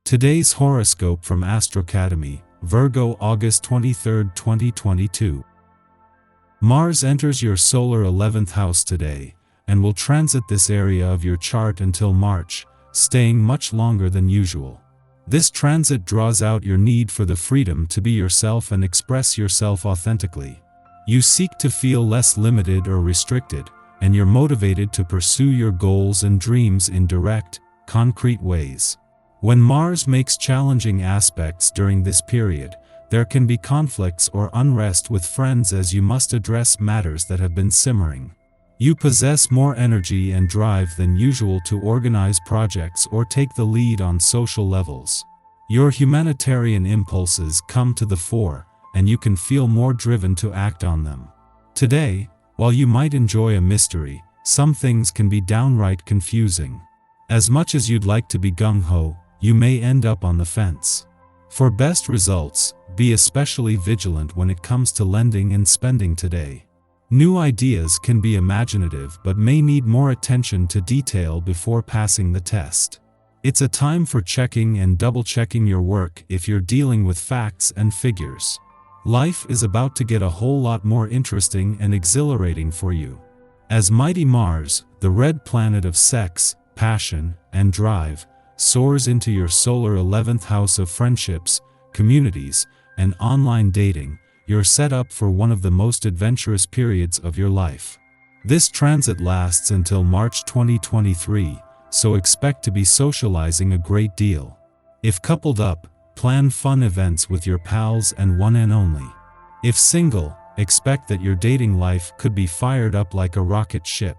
Today's horoscope from Astrocademy, Virgo August 23, 2022. Mars enters your solar 11th house today, and will transit this area of your chart until March, staying much longer than usual. This transit draws out your need for the freedom to be yourself and express yourself authentically. You seek to feel less limited or restricted, and you're motivated to pursue your goals and dreams in direct, concrete ways. When Mars makes challenging aspects during this period, there can be conflicts or unrest with friends as you must address matters that have been simmering. You possess more energy and drive than usual to organize projects or take the lead on social levels. Your humanitarian impulses come to the fore, and you can feel more driven to act on them. Today, while you might enjoy a mystery, some things can be downright confusing. As much as you'd like to be gung-ho, you may end up on the fence. For best results, be especially vigilant when it comes to lending and spending today. New ideas can be imaginative but may need more attention to detail before passing the test. It's a time for checking and double-checking your work if you're dealing with facts and figures. Life is about to get a whole lot more interesting and exhilarating for you. As mighty Mars, the red planet of sex, passion, and drive, soars into your solar 11th house of friendships, communities, and online dating, you're set up for one of the most adventurous periods of your life. This transit lasts until March 2023, so expect to be socializing a great deal. If coupled up, plan fun events with your pals and one and only. If single, expect that your dating life could be fired up like a rocket ship.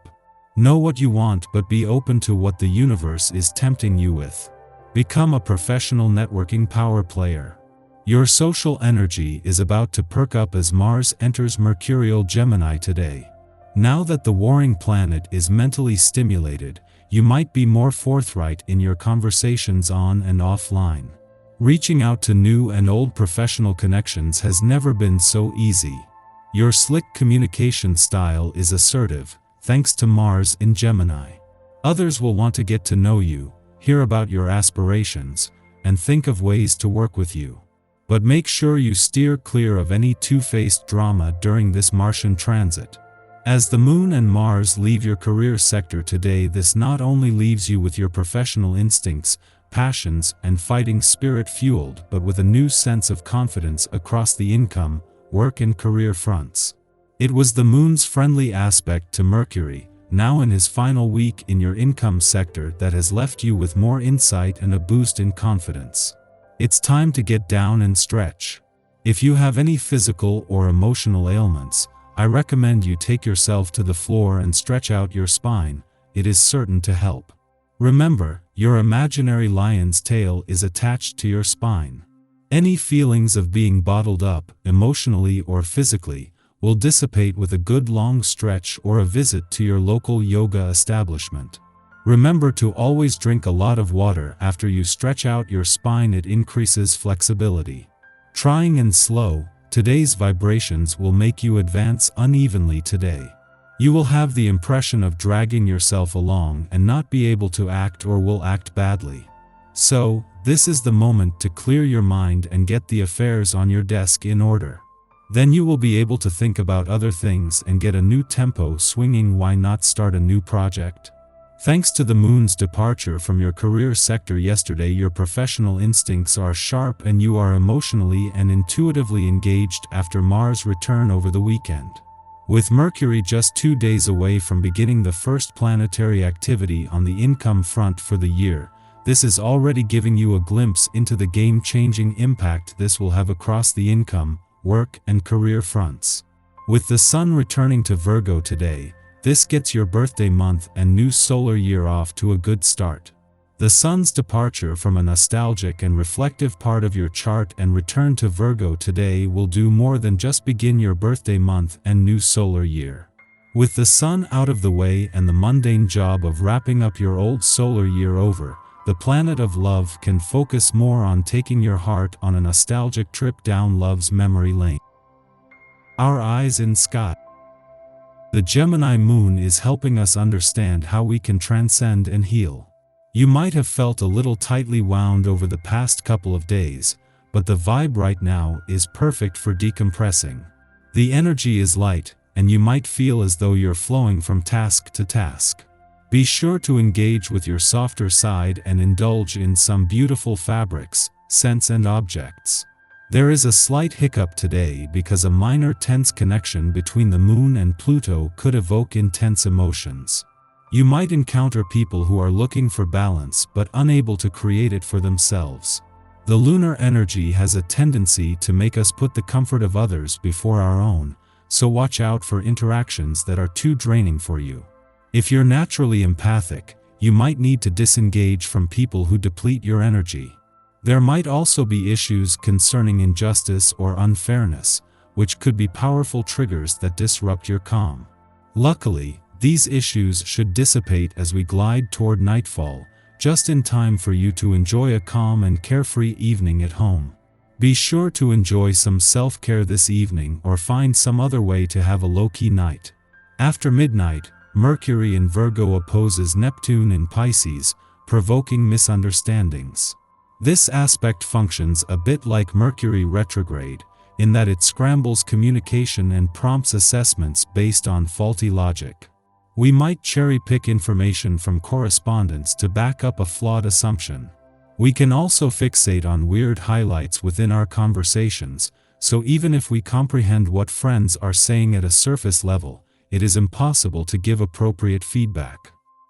Know what you want but be open to what the universe is tempting you with. Become a professional networking power player. Your social energy is about to perk up as Mars enters Mercurial Gemini today. Now that the warring planet is mentally stimulated, you might be more forthright in your conversations on and offline. Reaching out to new and old professional connections has never been so easy. Your slick communication style is assertive, thanks to Mars in Gemini. Others will want to get to know you, hear about your aspirations, and think of ways to work with you. But make sure you steer clear of any two-faced drama during this Martian transit. As the Moon and Mars leave your career sector today, this not only leaves you with your professional instincts, passions, and fighting spirit fueled, but with a new sense of confidence across the income, work, and career fronts. It was the Moon's friendly aspect to Mercury, now in his final week in your income sector, that has left you with more insight and a boost in confidence. It's time to get down and stretch. If you have any physical or emotional ailments, I recommend you take yourself to the floor and stretch out your spine. It is certain to help. Remember, your imaginary lion's tail is attached to your spine. Any feelings of being bottled up, emotionally or physically, will dissipate with a good long stretch or a visit to your local yoga establishment. Remember to always drink a lot of water after you stretch out your spine. It increases flexibility. Trying and slow, today's vibrations will make you advance unevenly today. You will have the impression of dragging yourself along and not be able to act or will act badly. So, this is the moment to clear your mind and get the affairs on your desk in order. Then you will be able to think about other things and get a new tempo swinging. Why not start a new project? Thanks to the Moon's departure from your career sector yesterday, your professional instincts are sharp and you are emotionally and intuitively engaged after Mars' return over the weekend. With Mercury just 2 days away from beginning the first planetary activity on the income front for the year, this is already giving you a glimpse into the game-changing impact this will have across the income, work, and career fronts. With the Sun returning to Virgo today, this gets your birthday month and new solar year off to a good start. The Sun's departure from a nostalgic and reflective part of your chart and return to Virgo today will do more than just begin your birthday month and new solar year. With the Sun out of the way and the mundane job of wrapping up your old solar year over, the planet of love can focus more on taking your heart on a nostalgic trip down love's memory lane. Our eyes in sky. The Gemini moon is helping us understand how we can transcend and heal. You might have felt a little tightly wound over the past couple of days, but the vibe right now is perfect for decompressing. The energy is light, and you might feel as though you're flowing from task to task. Be sure to engage with your softer side and indulge in some beautiful fabrics, scents and objects. There is a slight hiccup today because a minor tense connection between the Moon and Pluto could evoke intense emotions. You might encounter people who are looking for balance but unable to create it for themselves. The lunar energy has a tendency to make us put the comfort of others before our own, so watch out for interactions that are too draining for you. If you're naturally empathic, you might need to disengage from people who deplete your energy. There might also be issues concerning injustice or unfairness, which could be powerful triggers that disrupt your calm. Luckily, these issues should dissipate as we glide toward nightfall, just in time for you to enjoy a calm and carefree evening at home. Be sure to enjoy some self-care this evening or find some other way to have a low-key night. After midnight, Mercury in Virgo opposes Neptune in Pisces, provoking misunderstandings. This aspect functions a bit like Mercury retrograde, in that it scrambles communication and prompts assessments based on faulty logic. We might cherry-pick information from correspondence to back up a flawed assumption. We can also fixate on weird highlights within our conversations, so even if we comprehend what friends are saying at a surface level, it is impossible to give appropriate feedback.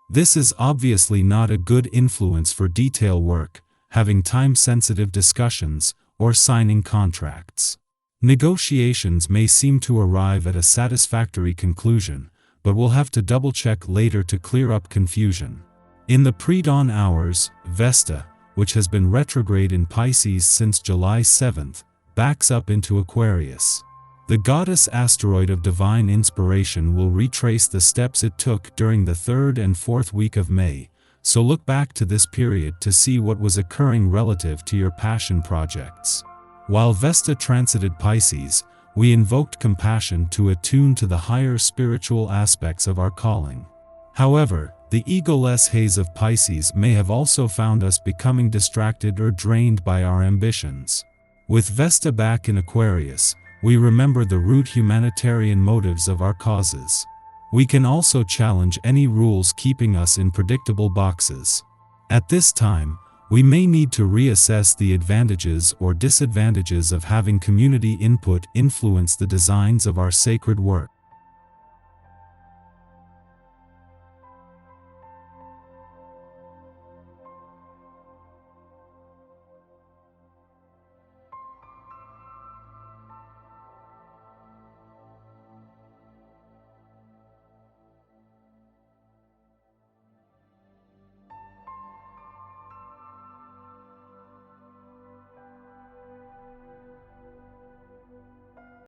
This is obviously not a good influence for detail work, having time-sensitive discussions, or signing contracts. Negotiations may seem to arrive at a satisfactory conclusion, but we'll have to double-check later to clear up confusion. In the pre-dawn hours, Vesta, which has been retrograde in Pisces since July 7th, backs up into Aquarius. The goddess asteroid of divine inspiration will retrace the steps it took during the third and fourth week of May, so look back to this period to see what was occurring relative to your passion projects. While Vesta transited Pisces, we invoked compassion to attune to the higher spiritual aspects of our calling. However, the egoless haze of Pisces may have also found us becoming distracted or drained by our ambitions. With Vesta back in Aquarius, we remember the root humanitarian motives of our causes. We can also challenge any rules keeping us in predictable boxes. At this time, we may need to reassess the advantages or disadvantages of having community input influence the designs of our sacred work.